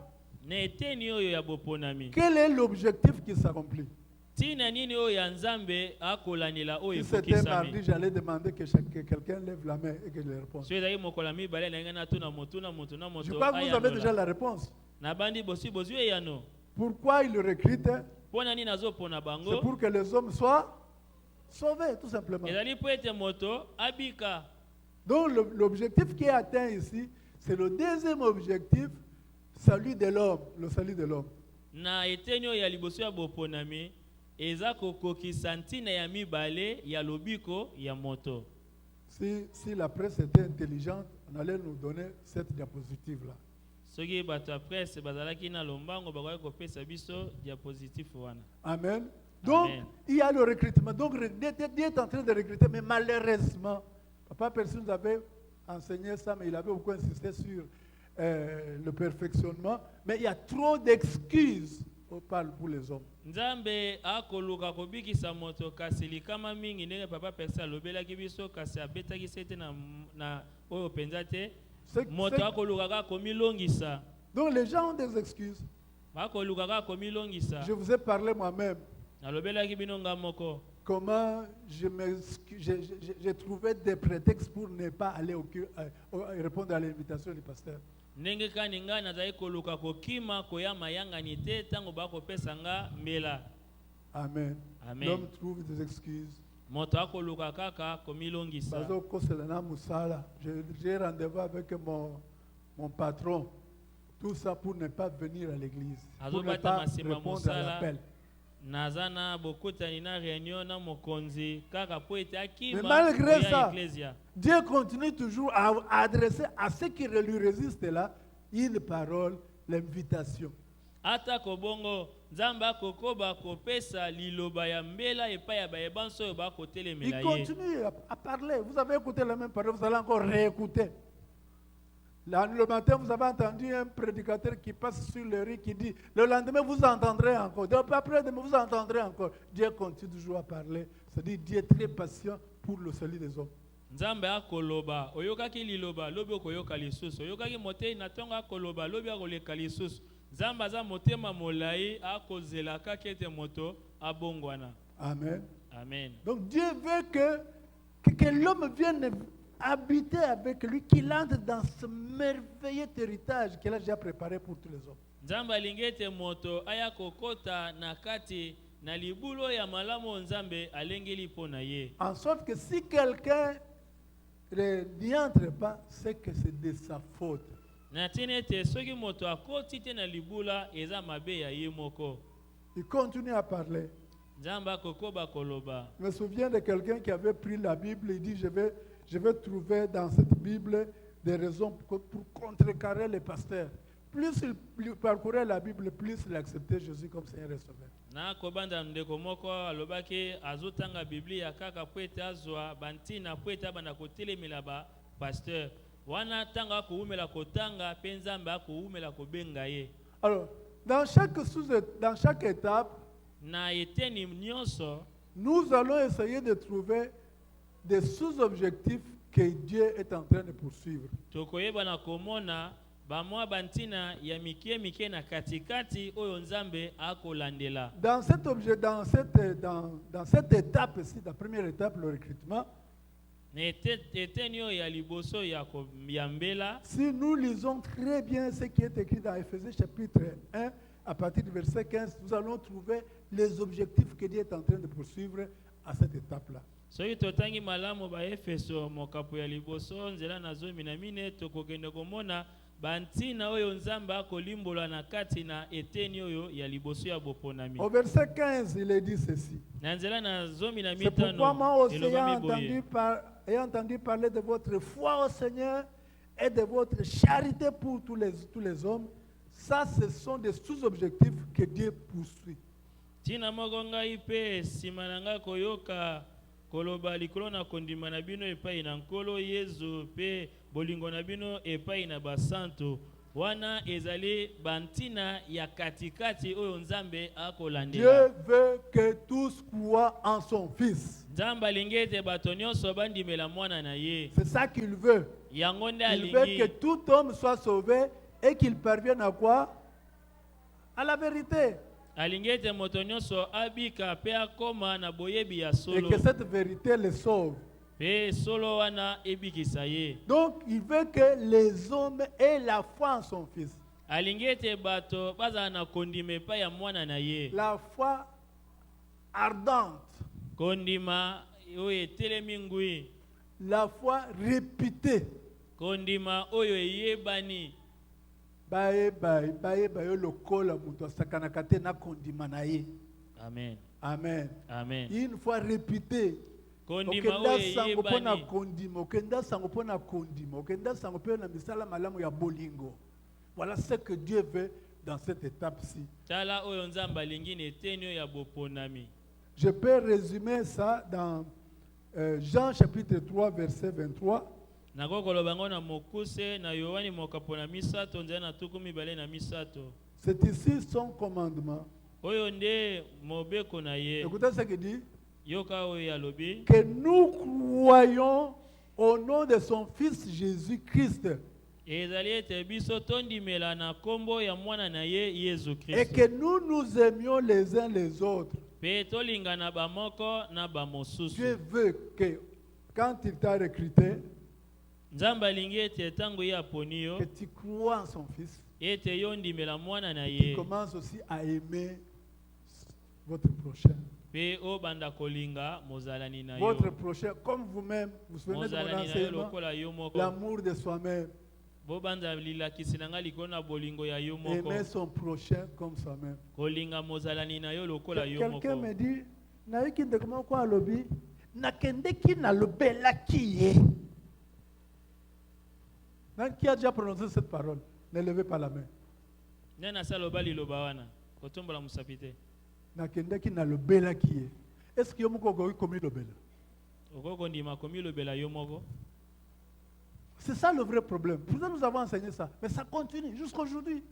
na eteni oyo ya boponami
Quel est l'objectif qui s'accomplit?
tina nini oyo ya nzambe akolanela oyo
Si c'était mardi,
efokisami
j'allais demander que quelqu'un lève la main et que je réponde.
so ezali mokola mibale na ngai natuna motu na motu na
Je
moto
crois que vous avez déjà
ayanola
la réponse.
nabandi bozwi eyano
Pourquoi il le recrute?
mpo na nini azopona
C'est
bango
pour que les hommes soient sauvés, tout simplement.
ezali mpo ete moto abika.
Donc l'objectif qui est atteint ici, c'est le deuxième objectif, salut de l'homme, le salut de l'homme.
Na eteni oyo ya liboso ya boponami eza kokokisa ntina ya mibale ya lobiko ya moto.
Si la presse était intelligente, on allait nous donner cette diapositive-là.
Soki bato ya presse bazalaki na lombango bakoki kopesa biso diapositive wana.
Amen. Donc,
Amen.
il y a le recrutement. Donc, Dieu est en train de recruter, mais malheureusement, Papa Percy nous avait enseigné ça, mais il avait beaucoup insisté sur le perfectionnement. Mais il y a trop d'excuses pour les hommes.
Nzambe akoluka kobikisa moto kasi likama mingi ndenge Papa Percy alobelaki biso kasi abetaki sete na oyo penza te moto akolukaka komilongisa.
Donc les gens ont des excuses.
Bakolukaka komilongisa.
Je vous ai parlé moi-même.
Alobelaki bino nga moko.
Comment j'ai trouvé des prétextes pour ne pas aller répondre à l'invitation du pasteur.
Ndenge kani nga nazali koluka kokima koyama yangani te tango bakopesa nga mbela.
Amen.
Amen.
L'homme trouve des excuses.
Moto akoluka kaka komilongisa.
J'ai rendez-vous avec mon patron. Tout ça pour ne pas venir à l'église. Pour ne pas répondre à l'appel.
Nazana bokutani na réunion na mokonzi kaka po ete akima.
Mais malgré ça,
Ecclesia.
Dieu continue toujours à adresser à ceux qui lui résistent là une parole, l'invitation.
Ata kobongo nzamba kokoba kopesa liloba ya mbela epai ya bayebanso oyo bakotelemela
Il
ye.
continue à parler. Vous avez écouté la même parole, vous allez encore réécouter. Là, le matin, vous avez entendu un prédicateur qui passe sur le riz qui dit, le lendemain, vous entendrez encore. Donc, après, demain, vous entendrez encore. Dieu continue toujours à parler. C'est-à-dire, Dieu est très patient pour le salut des hommes.
Nzambe akoloba oyokaki liloba lobi okoyoka lisusu oyokaki motei na ntongo akoloba lobi akoleka lisusu Nzambe aza motema molai akozela kaka ete moto abongwana.
Amen.
Amen.
Donc Dieu veut que l'homme vienne habiter avec lui, qu'il entre dans ce merveilleux héritage qu'il a déjà préparé pour tous les hommes.
Nzambe alingi ete moto aya kokota na kati na libulo ya malamu Nzambe alengeli mpo na ye.
En sorte que si quelqu'un n'y entre pas, c'est que c'est de sa faute.
Na tina ete soki moto akoti te na libula eza mabe ya ye moko.
Il continue à parler.
Nzambe akokoba koloba.
Je me souviens de quelqu'un qui avait pris la Bible et dit, je vais trouver dans cette Bible des raisons pour contrecarrer les pasteurs. Plus il parcourait la Bible, plus il acceptait Jésus comme Seigneur et Sauveur.
Na kobanda ndeko moko alobaki azotanga Biblia kaka po ete azwa bantina po ete abanda kotelemela ba pasteur. Wana tanga koumela kotanga pe Nzambe akoumela kobenga ye.
Alors, dans chaque étape,
Na eteni nyonso
nous allons essayer de trouver des sous-objectifs que Dieu est en train de poursuivre.
tokoyeba na komona bamwa bantina ya mike na katikati oyo Nzambe akolandela.
Dans cette étape ici, la première étape, le recrutement,
Na eteni oyo ya liboso ya mbela
si nous lisons très bien ce qui est écrit dans Éphésiens chapitre 1, à partir du verset 15, nous allons trouver les objectifs que Dieu est en train de poursuivre à cette étape-là.
soki totangi malamu ba Efeso mokapo ya liboso nzela na zomi na mine tokokende komona bantina oyo Nzambe akolimbola na kati na eteni oyo ya liboso ya boponami.
Au verset 15, il est dit ceci.
Na nzela na zomi na
C'est pourquoi moi aussi,
elobami boye.
ayant entendu parler de votre foi au Seigneur et de votre charité pour tous les hommes, ça, ce sont des sous-objectifs que Dieu poursuit.
Tina moko ngai pe nsima na ngai koyoka koloba likolo na kondima na bino epai na nkolo Yesu pe bolingo na bino epai na basanto wana ezali bantina ya katikati oyo Nzambe akolandela.
Dieu veut que tous croient en son Fils.
Nzambe alingi ete bato nyonso bandimela mwana na ye.
C'est ça qu'il veut.
Yango nde
Il veut que
alingi
tout homme soit sauvé et qu'il parvienne à quoi? à la vérité.
alingi ete moto nyonso abika mpe akoma na boyebi ya
Et
solo
que cette vérité le sauve.
mpe solo wana ebikisa ye.
Donc, il veut que les hommes aient la foi en son Fils.
alingi ete bato bazala na kondima epai ya mwana na ye,
La foi ardente.
kondima oyo etelemi ngwi,
La foi réputée.
kondima oyo eyebani.
Bayeba yo lokola mutu asakanaka te na kondima na ye.
Amen.
Amen.
Amen.
Une fois réputée.
Kondima
Okenda
oyo
sango pona
eyebani.
kondima, okenda sango pona kondima, okenda sango pona misala malamu ya bolingo. Voilà ce que Dieu veut dans cette étape-ci.
Tala oyo nzambe alingi na eteni oyo ya boponami.
Je peux résumer ça dans Jean chapitre 3 verset 23.
Nakokoloba ngo na mokuse na Yohani mokapo na misato nzela na tuku mibale na misato.
C'est ici son commandement.
Oyo nde mobeko na ye.
Écoutez ce qu'il dit.
Yoka oyo yalobi.
Que nous croyons au nom de son Fils Jésus-Christ.
Ezali ete biso tondimela na kombo ya mwana na ye Yesu
Et
Kristo.
que nous nous aimions les uns les autres.
Pe tolinga na bamoko na bamosusu.
Dieu veut que quand il t'a recruté,
Nzambe alingi ete tango ye aponi yo,
que tu crois en son Fils.
ete yo ndimela mwana na
Tu
ye.
commences aussi à aimer votre prochain.
Pe o banda kolinga mozalani na yo.
Votre prochain, comme vous-même, vous vous souvenez de mon
Mozalani na yo
enseignement,
lokola yo moko.
l'amour de soi-même.
Bo banda lilakisi na nga likona bolingo ya yo moko.
Aimer son prochain comme soi-même.
Kolinga mozalani na yo lokola yo moko.
Quelqu'un me dit, naiki ndekoma kwa alobi, nakendeki na lobelaki ye. Qui a déjà prononcé cette parole? Ne levez pas la main.
Nena saloba liloba wana. Kotombola musapite.
Nakendeki na lobelaki ye. Est-ce que yomoko goyi komi lobela?
Okoko ndima komi lobela yo moko.
C'est ça le vrai problème. Pourtant nous avons enseigné ça, mais ça continue jusqu'aujourd'hui.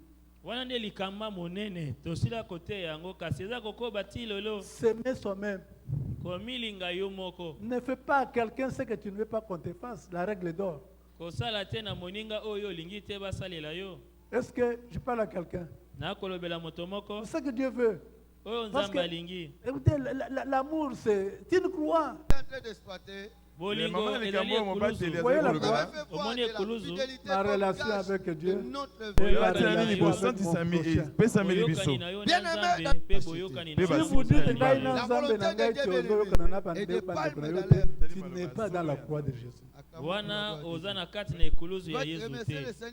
Wana nde likamba monene. Tosila kote yango kasi eza kokoba ti lolo.
S'aimer soi-même.
Komilinga yo moko.
Ne fais pas à quelqu'un ce que tu ne veux pas qu'on te fasse. La règle d'or.
Kosala te na moninga oyo lingi te basalela yo.
Est-ce que je parle à quelqu'un?
Na kolobela moto moko.
C'est ce que Dieu veut.
Oyo
Parce
nzambe alingi.
écoutez, l'amour, c'est... Tu ne crois?
en train d'exploiter.
Bolingo
maman ni
ezali
kambo mobali
ekuluzu.
Eliezer
Voyez la
Koloba.
croix?
Fait voir
Omoni
de la
ekuluzu.
fidélité
Ma
comme
relation
gage
avec Dieu.
de notre
Et
vie.
ma
Boyokani
relation
nini
avec
bosanti
mon
sami
prochain.
epesameli biso.
Boyokani na yo na
Bien-aimé
nzambe
dans
pe
la
boyokani
société.
na
Si vous dites
nzambe.
ngai na
La
nzambe
volonté
na
de
ngai
Dieu
ti
bien-aimé.
ozoyokana na
Et
bande
de
bandeko
palmes
na
dans
yo te,
l'air.
tu n'es pas dans la croix de Jésus.
Wana oza na kati na ekuluzu ya
Votre
Yesu
remercier
te.
le Seigneur.